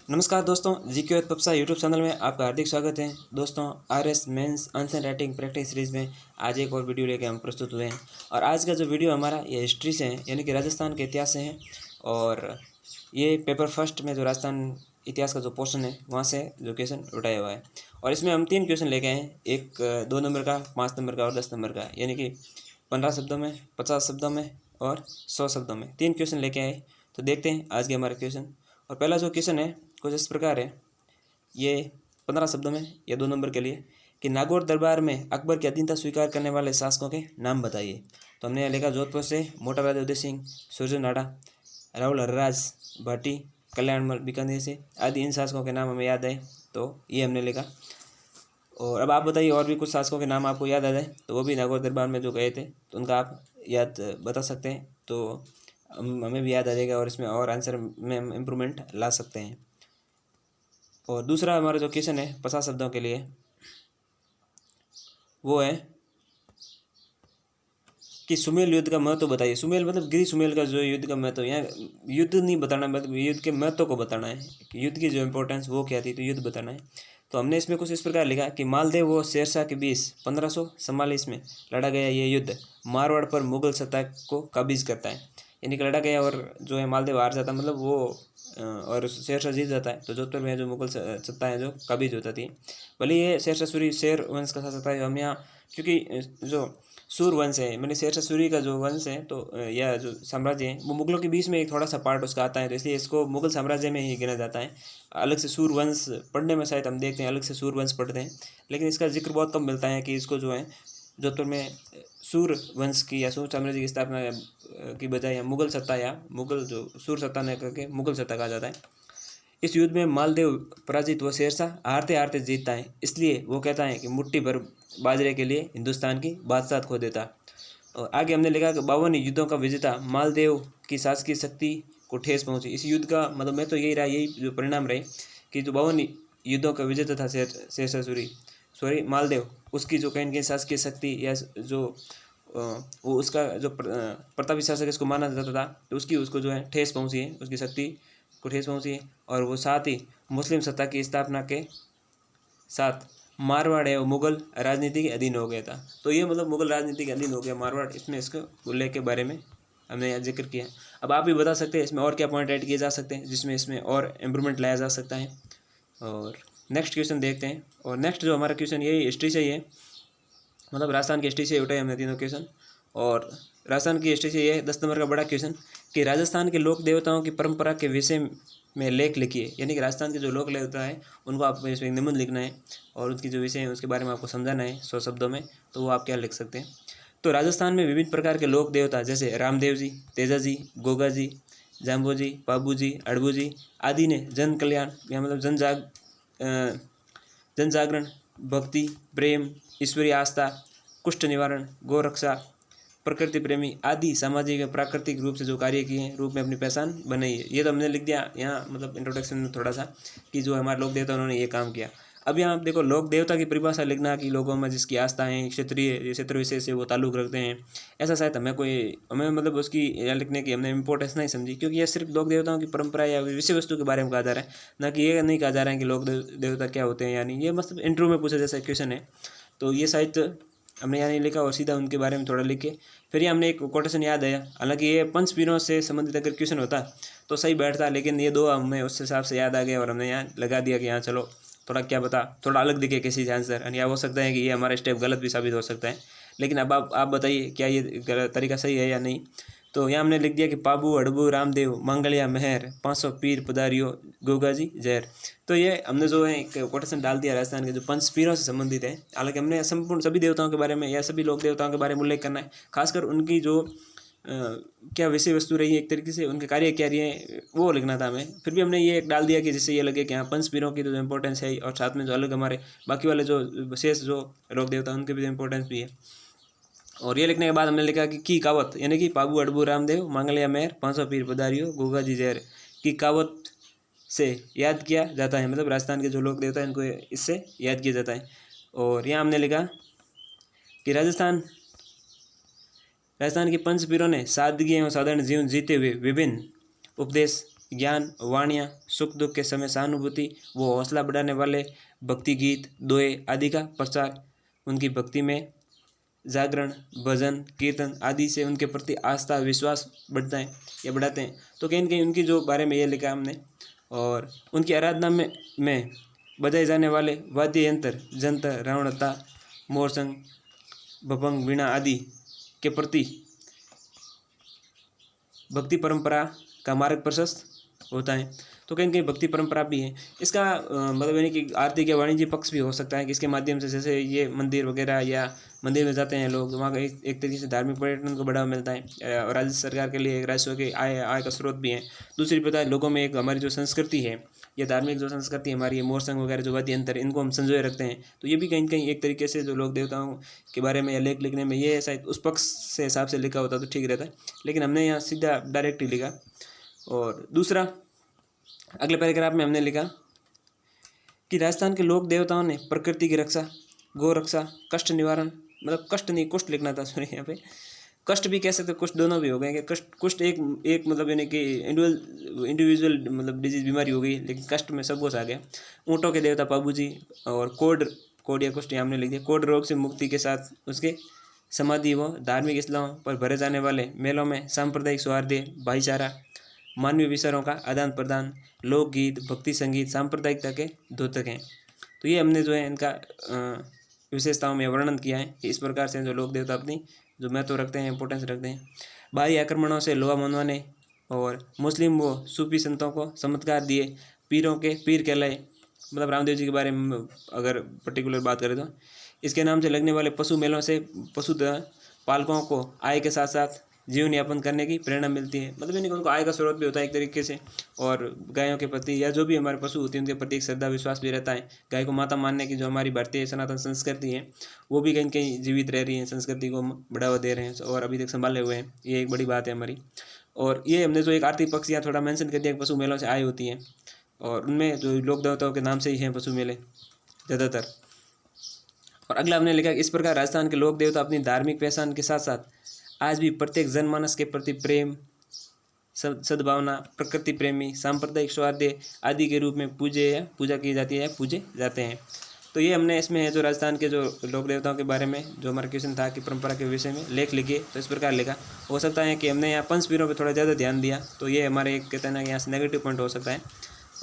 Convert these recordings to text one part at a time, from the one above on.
नमस्कार दोस्तों, जीके और पप्सा यूट्यूब चैनल में आपका हार्दिक स्वागत है। दोस्तों, RS mains answer writing practice series में आज एक और वीडियो लेके हम प्रस्तुत हुए हैं। और आज का जो वीडियो हमारा ये हिस्ट्री से है, यानी कि राजस्थान के इतिहास से है। और ये पेपर फर्स्ट में जो राजस्थान इतिहास का जो पोर्शन है वहाँ से जो क्वेश्चन उठाया हुआ है। और इसमें हम 3 क्वेश्चन लेके आए हैं, एक 2 नंबर का, 5 नंबर का और 10 नंबर का, यानी कि 15 शब्दों में, 50 शब्दों में और 100 शब्दों में 3 क्वेश्चन लेके आए। तो देखते हैं आज के हमारे क्वेश्चन। और पहला जो क्वेश्चन है कुछ इस प्रकार है, ये 15 शब्दों में या 2 नंबर के लिए, कि नागौर दरबार में अकबर की अधीनता स्वीकार करने वाले शासकों के नाम बताइए। तो हमने लिखा जोधपुर से मोटा राजा उदय सिंह, सूर्यनाड़ा, राहुल हरराज, भाटी, कल्याणमल बीकानेर से आदि इन शासकों के नाम हमें याद है, तो ये हमने लिखा। और अब आप बताइए और भी कुछ शासकों के नाम आपको याद आ जाए तो वो भी नागौर दरबार में जो गए थे तो उनका आप याद बता सकते हैं, तो हमें भी याद आ जाएगा और इसमें और आंसर में हम इम्प्रूवमेंट ला सकते हैं। और दूसरा हमारा जो क्वेश्चन है 50 शब्दों के लिए, वो है कि सुमेल युद्ध का महत्व बताइए। सुमेल मतलब गिरी सुमेल का जो युद्ध का महत्व, यहाँ युद्ध नहीं बताना, मतलब युद्ध के महत्व को बताना है कि युद्ध की जो इम्पोर्टेंस वो क्या थी, तो युद्ध बताना है। तो हमने इसमें कुछ इस प्रकार लिखा कि मालदेव व शेरशाह के बीच 1544 में लड़ा गया ये युद्ध मारवाड़ पर मुगल सत्ता को काबिज करता है। यानी कि लड़ा गया और जो है मालदेव हार जाता, मतलब वो और शेरशाह जीत जाता है, तो जोधपुर में जो मुगल सत्ता है जो काबिज हो जाती है। भले ये शेरशाह सूरी शेर वंश का शासक था, हम यहाँ क्योंकि जो सूर वंश है, मैंने शेरशाह सूरी का जो वंश है, तो यह जो साम्राज्य है वो मुगलों के बीच में एक थोड़ा सा पार्ट उसका आता है, तो इसलिए इसको मुगल साम्राज्य में ही गिना जाता है। अलग से सूर वंश पढ़ने में शायद हम देखते हैं, अलग से सूर वंश पढ़ते हैं, लेकिन इसका जिक्र बहुत कम मिलता है कि इसको जो है जोधपुर में सूर वंश की या सूर साम्राज्य की स्थापना की बजाय या मुगल सत्ता या मुगल जो सूर सत्ता ने करके मुगल सत्ता कहा जाता है। इस युद्ध में मालदेव पराजित व शेरशाह हारते हारते जीतता है, इसलिए वो कहता है कि मुट्ठी भर बाजरे के लिए हिंदुस्तान की बादशाह खो देता। और आगे हमने लिखा कि 52 युद्धों का विजेता मालदेव की शासकीय शक्ति को ठेस पहुंची। इस युद्ध का मतलब मैं तो यही रहा, यही जो परिणाम रहे कि जो 52 युद्धों का विजेता था शेरशाह सॉरी मालदेव, उसकी जो कहीं न कहीं शासकीय शक्ति या जो वो उसका जो प्रतापी शासक इसको माना जाता था, तो उसको जो है ठेस पहुंची है, उसकी शक्ति को ठेस पहुंची है। और वो साथ ही मुस्लिम सत्ता की स्थापना के साथ मारवाड़ है वो मुगल राजनीति के अधीन हो गया था। तो ये मतलब मुगल राजनीति के अधीन हो गया मारवाड़, इसमें इसको उल्लेख के बारे में हमने यहाँ जिक्र किया। अब आप भी बता सकते हैं इसमें और क्या पॉइंट ऐड किए जा सकते हैं जिसमें इसमें और इम्प्रूवमेंट लाया जा सकता है। और नेक्स्ट क्वेश्चन देखते हैं। और नेक्स्ट जो हमारा क्वेश्चन यही हिस्ट्री से ही है, मतलब राजस्थान की हिस्ट्री से उठाए हमने तीनों क्वेश्चन। और राजस्थान की हिस्ट्री से ये 10 नंबर का बड़ा क्वेश्चन कि राजस्थान के लोक देवताओं की परंपरा के विषय में लेख लिखिए। यानी कि राजस्थान के जो लोक देवता है उनको आपको इसमें निबंध लिखना है और उसकी जो विषय है उसके बारे में आपको समझाना है 100 शब्दों में, तो वो आप क्या लिख सकते हैं। तो राजस्थान में विभिन्न प्रकार के लोक देवता जैसे रामदेव जी, तेजा जी, गोगा जी, जाम्बो जी, पाबू जी, अड़बू जी आदि ने जन कल्याण या मतलब जन जागरण, भक्ति, प्रेम, ईश्वरीय आस्था, कुष्ठ निवारण, गोरक्षा, प्रकृति प्रेमी आदि सामाजिक और प्राकृतिक रूप से जो कार्य किए हैं रूप में अपनी पहचान बनाई है। ये तो हमने लिख दिया यहाँ, मतलब इंट्रोडक्शन में थोड़ा सा कि जो हमारे लोक देवता उन्होंने ये काम किया। अब यहाँ आप देखो लोक देवता की परिभाषा लिखना कि लोगों में जिसकी आस्था है, क्षेत्रीय क्षेत्र विशेष से वो ताल्लुक रखते हैं, ऐसा शायद हमें मतलब उसकी यहाँ लिखने की हमने इम्पोर्टेंस नहीं समझी, क्योंकि यह सिर्फ लोक देवताओं की परंपरा या विषय वस्तु के बारे में कहा जा रहा है, ना कि ये नहीं कहा जा रहा है कि लोक देवता क्या होते हैं। यानी ये मतलब इंटरव्यू में पूछा जैसा क्वेश्चन है, तो ये शायद हमने यहाँ नहीं लिखा और सीधा उनके बारे में थोड़ा लिख के फिर ये हमने एक कोटेशन याद आया। हालांकि ये पंच पीरों से संबंधित अगर क्वेश्चन होता तो सही बैठता, लेकिन ये 2 हमें उस हिसाब से याद आ गया और हमने यहाँ लगा दिया कि यहाँ चलो थोड़ा क्या बता, थोड़ा अलग दिखे किसी से आंसर, या हो सकता है कि ये हमारा स्टेप गलत भी साबित हो सकता है। लेकिन अब आप बताइए क्या ये तरीका सही है या नहीं। तो यहाँ हमने लिख दिया कि पाबू, अड़बू, रामदेव, मंगलिया, मेहर, 500 पीर पधारियो, गोगा जी, जहर। तो ये हमने जो है एक कोटेशन डाल दिया राजस्थान के जो पंच पीरों से संबंधित है। हालांकि हमने संपूर्ण सभी देवताओं के बारे में या सभी लोक देवताओं के बारे में उल्लेख करना है, खासकर उनकी जो क्या विषय वस्तु रही है, एक तरीके से उनके कार्य क्या रही है वो लिखना था हमें। फिर भी हमने ये एक डाल दिया कि जिससे ये लगे कि हाँ पंच पीरों की तो इम्पोर्टेंस है, और साथ में जो अलग हमारे बाकी वाले जो विशेष जो लोक देवता उनके भी इम्पोर्टेंस भी है। और ये लिखने के बाद हमने लिखा कि कावत, यानी कि पाबू, अड़बू, रामदेव, मांगलिया, मेहर, 500 पीर पधारियो, गोगा जी, जहर की कावत से याद किया जाता है। मतलब राजस्थान के जो लोक देवता है इनको इससे याद किया जाता है। और यहाँ हमने लिखा कि राजस्थान के पंच पीरों ने सादगी एवं साधारण जीवन जीते हुए विभिन्न उपदेश ज्ञान, वाणियाँ, सुख दुख के समय सहानुभूति, वो हौसला बढ़ाने वाले भक्ति गीत, दोहे आदि का प्रचार, उनकी भक्ति में जागरण, भजन, कीर्तन आदि से उनके प्रति आस्था विश्वास बढ़ता है या बढ़ाते हैं। तो कहीं न कहीं उनकी जो बारे में ये लिखा हमने। और उनकी आराधना में बजाए जाने वाले वाद्य यंत्र, जंतर, रावणता, मोरसंग, भपंग, वीणा आदि के प्रति भक्ति परंपरा का मार्ग प्रशस्त होता है। तो कहीं न कहीं भक्ति परंपरा भी है। इसका मतलब यानी कि आर्थिक या वाणिज्यिक पक्ष भी हो सकता है कि इसके माध्यम से, जैसे ये मंदिर वगैरह या मंदिर में जाते हैं लोग, वहाँ का एक तरीके से धार्मिक पर्यटन को बढ़ावा मिलता है और राज्य सरकार के लिए एक राजस्व के आय का स्रोत भी है। दूसरी प्रकार लोगों में एक हमारी जो संस्कृति है या धार्मिक जो संस्कृति हमारी है, मोरसंग वगैरह जो वाद्य यंत्र, इनको हम संजोए रखते हैं। तो ये भी कहीं न कहीं एक तरीके से जो लोक देवताओं के बारे में या लेख लिखने में ये शायद उस पक्ष से हिसाब से लिखा होता तो ठीक रहता है, लेकिन हमने यहाँ सीधा डायरेक्ट ही लिखा। और दूसरा, अगले पैराग्राफ में हमने लिखा कि राजस्थान के लोक देवताओं ने प्रकृति की रक्षा, गौ रक्षा, कष्ट निवारण, मतलब कष्ट नहीं कुष्ठ लिखना था, सॉरी, यहाँ पे कष्ट भी कह सकते, कुष्ठ दोनों भी हो गए। कुष्ठ एक मतलब यानी कि इंडिविजुअल मतलब डिजीज बीमारी हो गई, लेकिन कष्ट में सब कुछ आ गया। ऊँटों के देवता पाबू जी, और कोड या कुष्ठ हमने लिख दिया। कोड रोग से मुक्ति के साथ उसके समाधि व धार्मिक स्थलों पर भरे जाने वाले मेलों में सांप्रदायिक सौहार्द, भाईचारा, मानवीय विचारों का आदान प्रदान, लोकगीत, भक्ति संगीत, सांप्रदायिकता के द्योतक हैं। तो ये हमने जो है इनका विशेषताओं में वर्णन किया है कि इस प्रकार से जो लोक देवता अपनी जो महत्व रखते हैं, इंपॉर्टेंस रखते हैं। बाहरी आक्रमणों से लोहा मनवाने और मुस्लिम व सूफी संतों को चमत्कार दिए, पीरों के पीर कहलाए, मतलब रामदेव जी के बारे में अगर पर्टिकुलर बात करें तो इसके नाम से लगने वाले पशु मेलों से पशु पालकों को आय के साथ साथ जीवन यापन करने की प्रेरणा मिलती है। मतलब यानी कि उनको आय का स्रोत भी होता है एक तरीके से, और गायों के प्रति या जो भी हमारे पशु होते हैं उनके प्रति एक श्रद्धा विश्वास भी रहता है। गाय को माता मानने की जो हमारी भारतीय सनातन संस्कृति है वो भी कहीं न कहीं जीवित रह रही है, संस्कृति को बढ़ावा दे रहे हैं और अभी तक संभाले हुए हैं। ये एक बड़ी बात है हमारी। और ये हमने जो एक आर्थिक पक्ष यहाँ थोड़ा मेंशन कर दिया, पशु मेलों से आय होती है, और उनमें जो लोक देवताओं के नाम से ही हैं पशु मेले ज़्यादातर। और अगला हमने लिखा कि इस प्रकार राजस्थान के लोक देवता अपनी धार्मिक पहचान के साथ साथ आज भी प्रत्येक जनमानस के प्रति प्रेम, सद्भावना, प्रकृति प्रेमी, सांप्रदायिक सौहार्द आदि के रूप में पूजा की जाती है, पूजे जाते हैं। तो ये हमने इसमें है जो राजस्थान के जो लोक देवताओं के बारे में जो हमारा क्वेश्चन था कि परंपरा के विषय में लेख लिखिए, तो इस प्रकार लिखा। हो सकता है कि हमने यहाँ पंचपीरों पर थोड़ा ज़्यादा ध्यान दिया, तो ये हमारे एक कहते हैं ना यहाँ से नेगेटिव पॉइंट हो सकता है।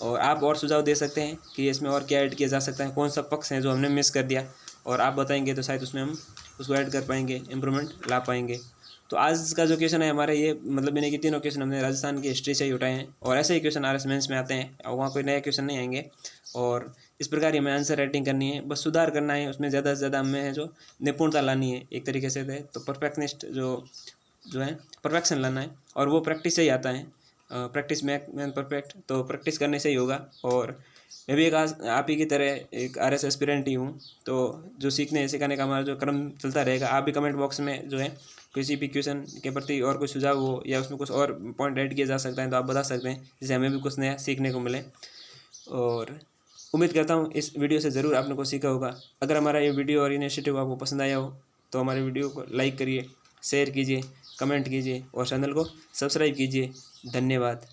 और आप और सुझाव दे सकते हैं कि इसमें और क्या ऐड किया जा सकता है, कौन सा पक्ष है जो हमने मिस कर दिया, और आप बताएंगे तो शायद उसमें हम उसको ऐड कर पाएंगे, इम्प्रूवमेंट ला पाएंगे। तो आज का जो क्वेश्चन है हमारे ये मतलब यानी कि तीनों क्वेश्चन हमने राजस्थान की हिस्ट्री से ही उठाए हैं, और ऐसे ही क्वेश्चन आरएस मेंस में आते हैं और वहाँ कोई नया क्वेश्चन नहीं आएंगे। और इस प्रकार ही हमें आंसर राइटिंग करनी है, बस सुधार करना है, उसमें ज़्यादा से ज़्यादा हमें जो निपुणता लानी है एक तरीके से, तो परफेक्शनिस्ट जो है परफेक्शन लाना है, और वो प्रैक्टिस से ही आता है। प्रैक्टिस मैन परफेक्ट, तो प्रैक्टिस करने से ही होगा। और मैं भी एक आप ही की तरह एक आरएस एस्पिरेंट ही हूँ, तो जो सीखने सिखाने का हमारा जो क्रम चलता रहेगा। आप भी कमेंट बॉक्स में जो है किसी भी क्वेश्चन के प्रति और कुछ सुझाव हो या उसमें कुछ और पॉइंट ऐड किया जा सकता है तो आप बता सकते हैं, जिससे हमें भी कुछ नया सीखने को मिले। और उम्मीद करता हूँ इस वीडियो से ज़रूर आपने कुछ सीखा होगा। अगर हमारा ये वीडियो और इनिशिएटिव आपको पसंद आया हो तो हमारे वीडियो को लाइक करिए, शेयर कीजिए, कमेंट कीजिए और चैनल को सब्सक्राइब कीजिए। धन्यवाद।